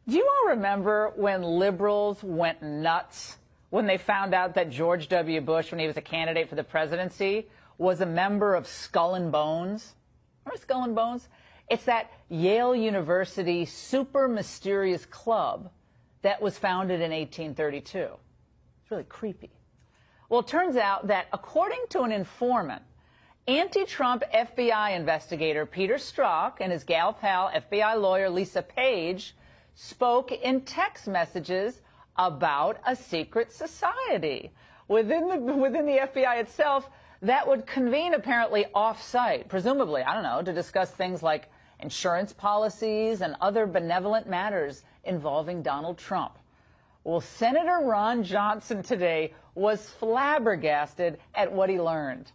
Do you all remember when liberals went nuts when they found out that George W. Bush, when he was a candidate for the presidency, was a member of Skull and Bones? Remember Skull and Bones? It's that Yale University super mysterious club that was founded in 1832. It's really creepy. Well, it turns out that according to an informant, anti-Trump FBI investigator Peter Strzok and his gal pal FBI lawyer Lisa Page spoke in text messages about a secret society within the FBI itself that would convene apparently off-site, presumably, I don't know, to discuss things like insurance policies and other benevolent matters involving Donald Trump. Well, Senator Ron Johnson today was flabbergasted at what he learned.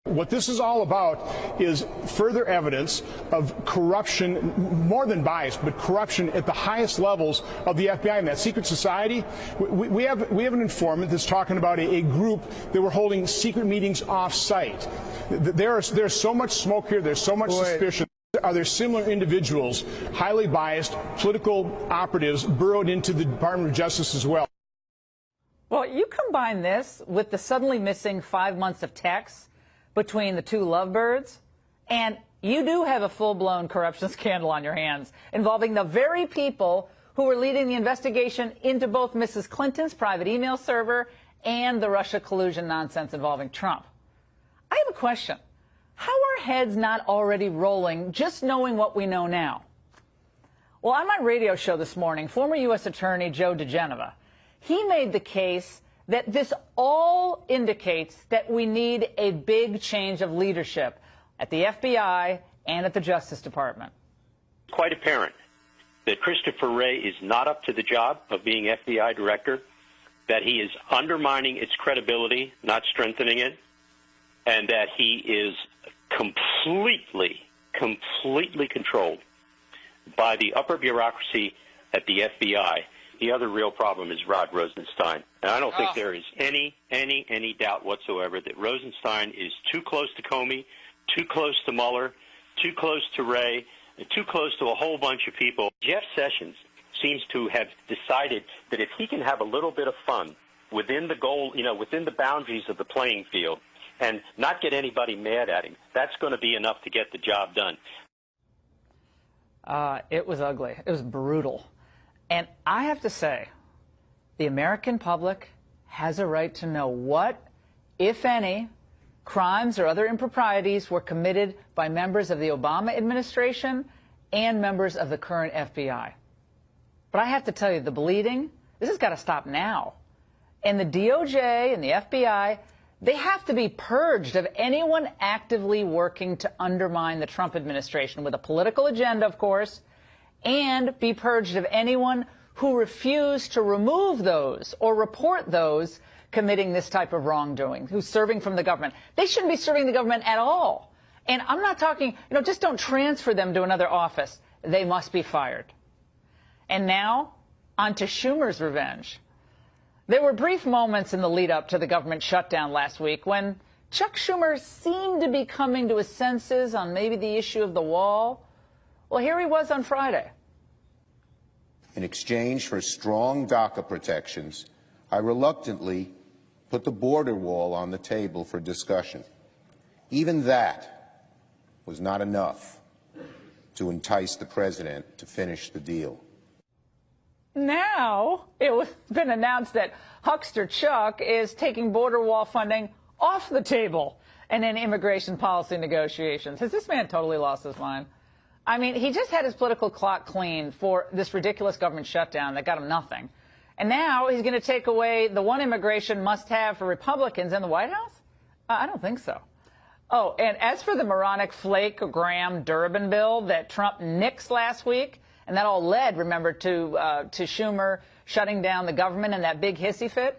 What this is all about is further evidence of corruption, more than bias, but corruption at the highest levels of the FBI and that secret society. We have an informant that's talking about a group that were holding secret meetings off-site. There's so much smoke here. There's so much suspicion. Are there similar individuals, highly biased, political operatives, burrowed into the Department of Justice as well? Well, you combine this with the suddenly missing 5 months of texts between the two lovebirds, and you do have a full-blown corruption scandal on your hands involving the very people who were leading the investigation into both Mrs. Clinton's private email server and the Russia collusion nonsense involving Trump. I have a question. How are heads not already rolling just knowing what we know now? Well, on my radio show this morning, former U.S. Attorney Joe DeGeneva, he made the case that this all indicates that we need a big change of leadership at the FBI and at the Justice Department. It's quite apparent that Christopher Wray is not up to the job of being FBI director, that he is undermining its credibility, not strengthening it, and that he is completely controlled by the upper bureaucracy at the FBI. The other real problem is Rod Rosenstein. And I don't think there is any doubt whatsoever that Rosenstein is too close to Comey, too close to Mueller, too close to Wray, and too close to a whole bunch of people. Jeff Sessions seems to have decided that if he can have a little bit of fun within the goal, within the boundaries of the playing field and not get anybody mad at him, that's going to be enough to get the job done. It was ugly. It was brutal. And I have to say, the American public has a right to know what, if any, crimes or other improprieties were committed by members of the Obama administration and members of the current FBI. But I have to tell you, the bleeding, this has got to stop now. And the DOJ and the FBI, they have to be purged of anyone actively working to undermine the Trump administration with a political agenda, of course, and be purged of anyone who refused to remove those or report those committing this type of wrongdoing, who's serving from the government. They shouldn't be serving the government at all. And I'm not talking, just don't transfer them to another office. They must be fired. And now, on to Schumer's revenge. There were brief moments in the lead-up to the government shutdown last week when Chuck Schumer seemed to be coming to his senses on maybe the issue of the wall. Well, here he was on Friday. In exchange for strong DACA protections, I reluctantly put the border wall on the table for discussion. Even that was not enough to entice the president to finish the deal. Now it's been announced that Huckster Chuck is taking border wall funding off the table and in immigration policy negotiations. Has this man totally lost his mind? I mean, he just had his political clock cleaned for this ridiculous government shutdown that got him nothing. And now he's going to take away the one immigration must-have for Republicans in the White House? I don't think so. Oh, and as for the moronic Flake Graham Durbin bill that Trump nixed last week, and that all led, remember, to Schumer shutting down the government in that big hissy fit?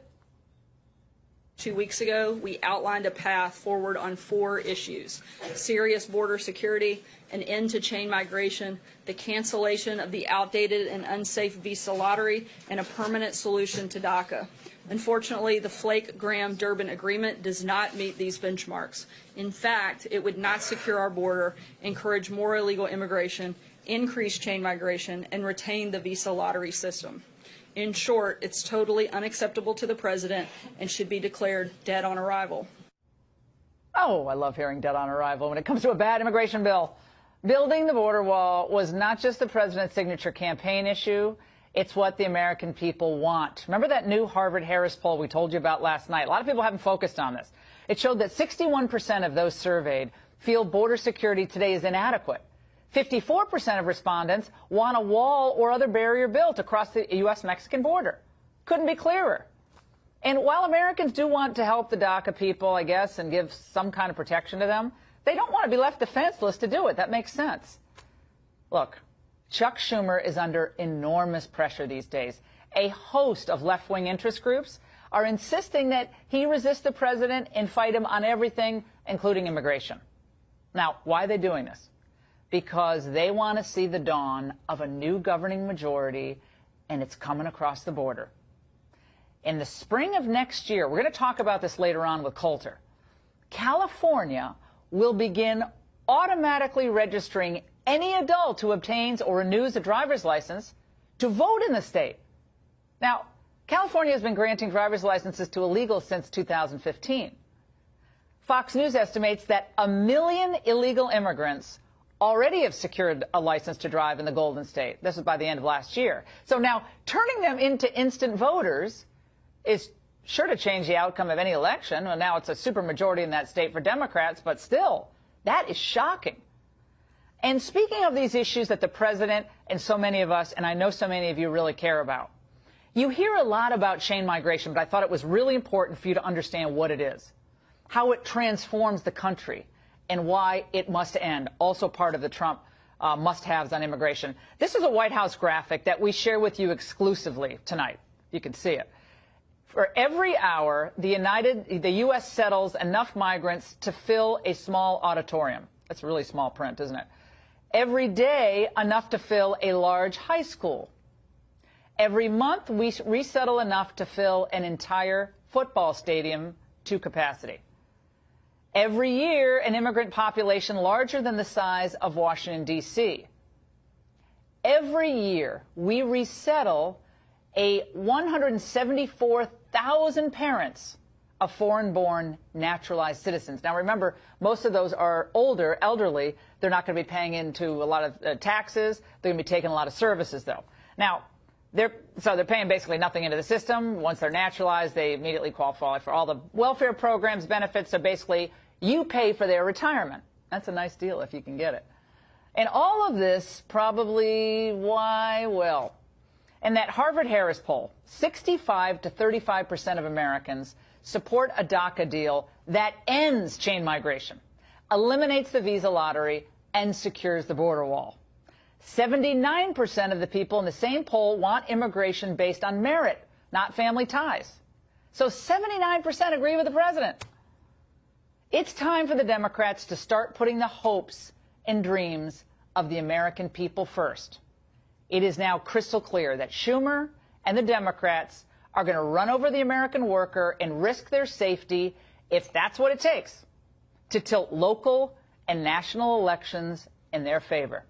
2 weeks ago, we outlined a path forward on 4 issues: serious border security, an end to chain migration, the cancellation of the outdated and unsafe visa lottery, and a permanent solution to DACA. Unfortunately, the Flake-Graham-Durbin Agreement does not meet these benchmarks. In fact, it would not secure our border, encourage more illegal immigration, increase chain migration, and retain the visa lottery system. In short, it's totally unacceptable to the president and should be declared dead on arrival. Oh, I love hearing dead on arrival when it comes to a bad immigration bill. Building the border wall was not just the president's signature campaign issue. It's what the American people want. Remember that new Harvard-Harris poll we told you about last night? A lot of people haven't focused on this. It showed that 61% of those surveyed feel border security today is inadequate. 54% of respondents want a wall or other barrier built across the U.S.-Mexican border. Couldn't be clearer. And while Americans do want to help the DACA people, I guess, and give some kind of protection to them, they don't want to be left defenseless to do it. That makes sense. Look, Chuck Schumer is under enormous pressure these days. A host of left-wing interest groups are insisting that he resist the president and fight him on everything, including immigration. Now, why are they doing this? Because they want to see the dawn of a new governing majority, and it's coming across the border. In the spring of next year, we're going to talk about this later on with Coulter, California will begin automatically registering any adult who obtains or renews a driver's license to vote in the state. Now, California has been granting driver's licenses to illegals since 2015. Fox News estimates that 1 million illegal immigrants already have secured a license to drive in the Golden State. This is by the end of last year. So now turning them into instant voters is sure to change the outcome of any election. Well, now it's a supermajority in that state for Democrats, but still, that is shocking. And speaking of these issues that the president and so many of us, and I know so many of you really care about, you hear a lot about chain migration, but I thought it was really important for you to understand what it is, how it transforms the country, and why it must end, also part of the Trump must-haves on immigration. This is a White House graphic that we share with you exclusively tonight. You can see it. For every hour, the U.S. settles enough migrants to fill a small auditorium. That's really small print, isn't it? Every day, enough to fill a large high school. Every month, we resettle enough to fill an entire football stadium to capacity. Every year, an immigrant population larger than the size of Washington, D.C. Every year, we resettle a 174,000 parents of foreign-born naturalized citizens. Now, remember, most of those are older, elderly. They're not going to be paying into a lot of taxes. They're going to be taking a lot of services, though. Now, they're paying basically nothing into the system. Once they're naturalized, they immediately qualify for all the welfare programs, benefits. So basically, you pay for their retirement. That's a nice deal if you can get it. And all of this probably, why? Well, in that Harvard-Harris poll, 65 to 35% of Americans support a DACA deal that ends chain migration, eliminates the visa lottery, and secures the border wall. 79% of the people in the same poll want immigration based on merit, not family ties. So 79% agree with the president. It's time for the Democrats to start putting the hopes and dreams of the American people first. It is now crystal clear that Schumer and the Democrats are going to run over the American worker and risk their safety, if that's what it takes, to tilt local and national elections in their favor.